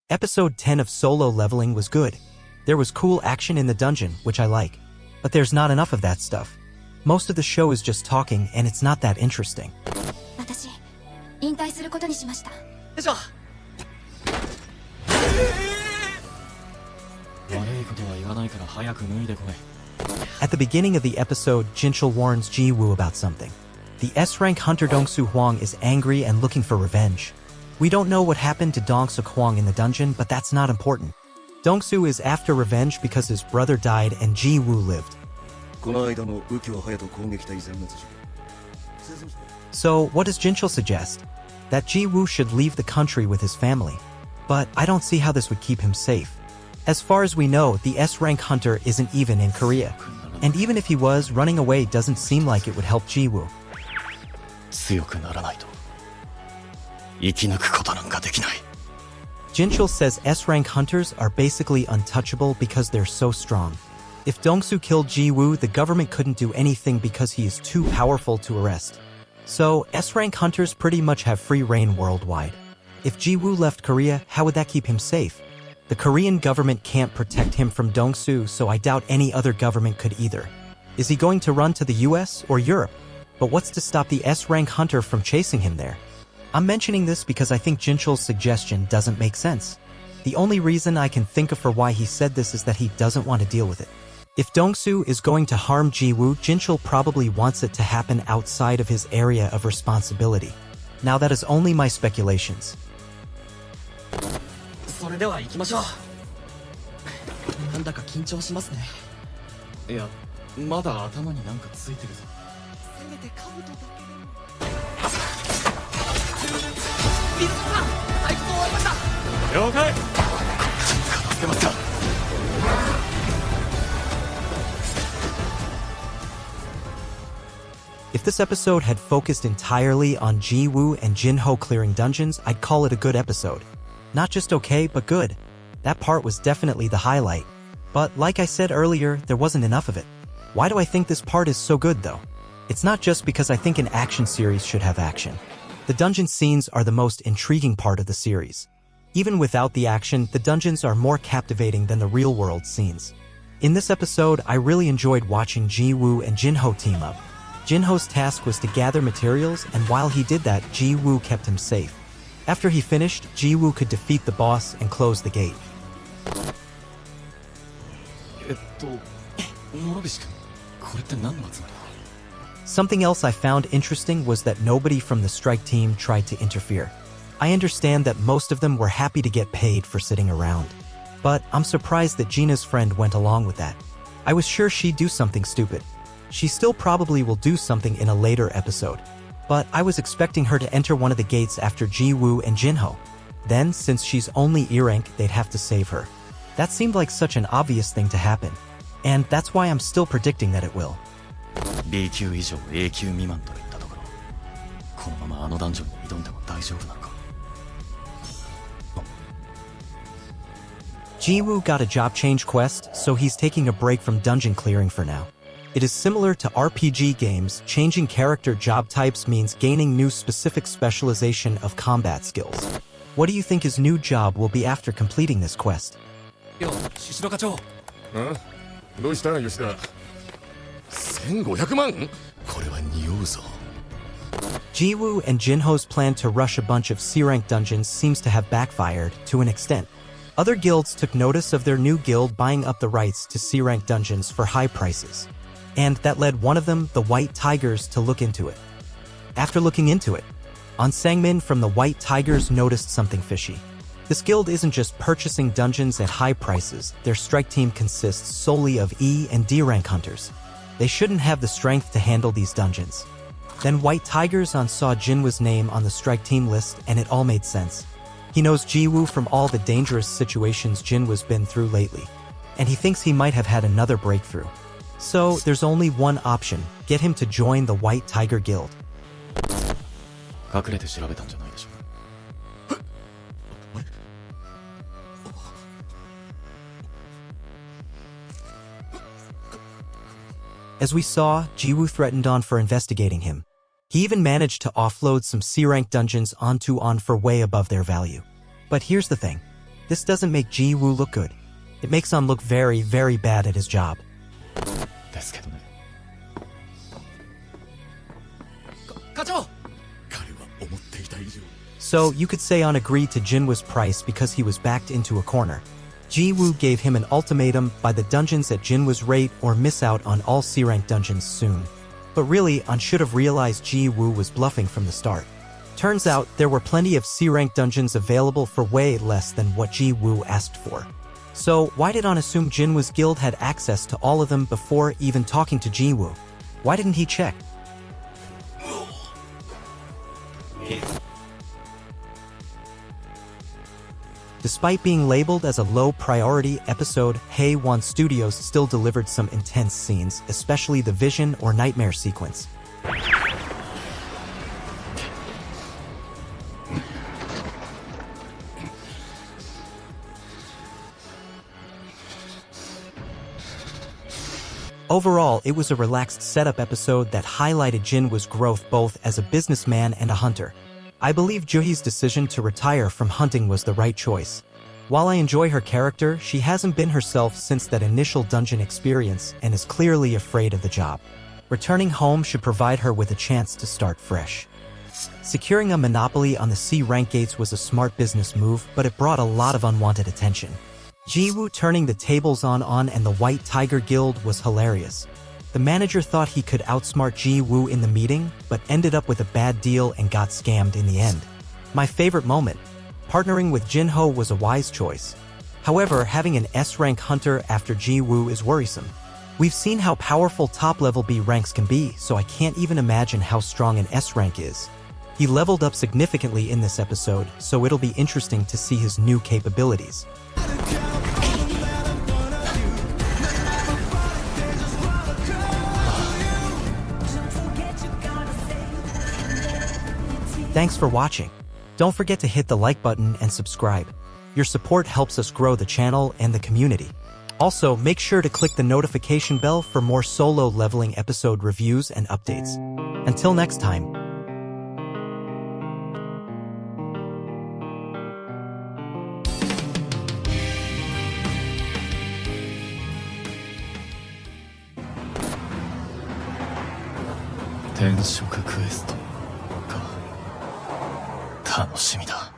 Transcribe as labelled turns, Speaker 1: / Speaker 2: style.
Speaker 1: Episode 10 of Solo Leveling was good. There was cool action in the dungeon, which I like. But there's not enough of that stuff. Most of the show is just talking, and it's not that interesting. At the beginning of the episode, Jinchul warns Ji-woo about something. The S-rank hunter Dong-soo Hwang is angry and looking for revenge. We don't know what happened to Dong-soo Hwang in the dungeon, but that's not important. Dong-soo is after revenge because his brother died and Ji-woo lived. So, what does Jinchul suggest? That Ji-woo should leave the country with his family. But I don't see how this would keep him safe. As far as we know, the S-rank hunter isn't even in Korea. And even if he was, running away doesn't seem like it would help Ji-woo. Jinchul says S-rank hunters are basically untouchable because they're so strong. If Dong-soo killed Ji-woo, the government couldn't do anything because he is too powerful to arrest. So, S-rank hunters pretty much have free reign worldwide. If Ji-woo left Korea, how would that keep him safe? The Korean government can't protect him from Dong-soo, so I doubt any other government could either. Is he going to run to the US or Europe? But what's to stop the S-rank hunter from chasing him there? I'm mentioning this because I think Jinchul's suggestion doesn't make sense. The only reason I can think of for why he said this is that he doesn't want to deal with it. If Dong-soo is going to harm Ji-woo, Jinchul probably wants it to happen outside of his area of responsibility. Now that is only my speculations. If this episode had focused entirely on Ji-woo and Jin-ho clearing dungeons, I'd call it a good episode. Not just okay, but good. That part was definitely the highlight. But like I said earlier, there wasn't enough of it. Why do I think this part is so good though? It's not just because I think an action series should have action. The dungeon scenes are the most intriguing part of the series. Even without the action, the dungeons are more captivating than the real-world scenes. In this episode, I really enjoyed watching Ji-woo and Jin-ho team up. Jin-ho's task was to gather materials, and while he did that, Ji-woo kept him safe. After he finished, Ji-woo could defeat the boss and close the gate. Something else I found interesting was that nobody from the strike team tried to interfere. I understand that most of them were happy to get paid for sitting around. But I'm surprised that Gina's friend went along with that. I was sure she'd do something stupid. She still probably will do something in a later episode. But I was expecting her to enter one of the gates after Ji-woo and Jin-ho. Then, since she's only E-rank, they'd have to save her. That seemed like such an obvious thing to happen. And that's why I'm still predicting that it will.
Speaker 2: B 級以上 A 級未満といったところ、このままあのダンジョンに挑んでも大丈夫なのか。
Speaker 1: Jinwoo got a job change quest, so he's taking a break from dungeon clearing for now. It is similar to RPG games. Changing character job types means gaining new specific specialization of combat skills. What do you think his new job will be after completing this quest?
Speaker 3: Yo, Shishiro 課長。どうした吉田。1500万？これは匂うぞ。
Speaker 1: Jinwoo and Jin-ho's plan to rush a bunch of C-rank dungeons seems to have backfired to an extent. Other guilds took notice of their new guild buying up the rights to C-rank dungeons for high prices. And that led one of them, the White Tigers, to look into it. After looking into it, An Sang-min from the White Tigers noticed something fishy. This guild isn't just purchasing dungeons at high prices. Their strike team consists solely of E and D rank hunters. They shouldn't have the strength to handle these dungeons. Then White Tigers saw Jinwoo's name on the strike team list, and it all made sense. He knows Ji-woo from all the dangerous situations Jinwoo's been through lately, and he thinks he might have had another breakthrough. So there's only one option: get him to join the White Tiger Guild.
Speaker 2: 隠れて調べたんじゃないでしょうか。
Speaker 1: As we saw, Jinwoo threatened On for investigating him. He even managed to offload some C-rank dungeons onto On for way above their value. But here's the thing. This doesn't make Jinwoo look good. It makes On look very, very bad at his job.
Speaker 2: ですけどね。
Speaker 3: 課長彼は思っていた以上
Speaker 1: So, you could say On agreed to Jinwoo's price because he was backed into a corner. Jinwoo gave him an ultimatum: buy the dungeons at Jinwoo's rate or miss out on all C-rank dungeons soon. But really, On should have realized Jinwoo was bluffing from the start. Turns out, there were plenty of C-rank dungeons available for way less than what Jinwoo asked for. So, why did On assume Jinwoo's guild had access to all of them before even talking to Jinwoo? Why didn't he check? Despite being labeled as a low-priority episode, Hey-One Studios still delivered some intense scenes, especially the vision or nightmare sequence. Overall, it was a relaxed setup episode that highlighted Jinwoo's growth both as a businessman and a hunter. I believe Juhi's decision to retire from hunting was the right choice. While I enjoy her character, she hasn't been herself since that initial dungeon experience and is clearly afraid of the job. Returning home should provide her with a chance to start fresh. Securing a monopoly on the C-rank gates was a smart business move, but it brought a lot of unwanted attention. Jinwoo turning the tables on and the White Tiger Guild was hilarious. The manager thought he could outsmart Jinwoo in the meeting, but ended up with a bad deal and got scammed in the end. My favorite moment: partnering with Jinho was a wise choice. However, having an S-rank hunter after Jinwoo is worrisome. We've seen how powerful top-level B ranks can be, so I can't even imagine how strong an S-rank is. He leveled up significantly in this episode, so it'll be interesting to see his new capabilities. Thanks for watching. Don't forget to hit the like button and subscribe. Your support helps us grow the channel and the community. Also, make sure to click the notification bell for more solo leveling episode reviews and updates. Until next time.
Speaker 2: Tenshoku クエストか。楽しみだ。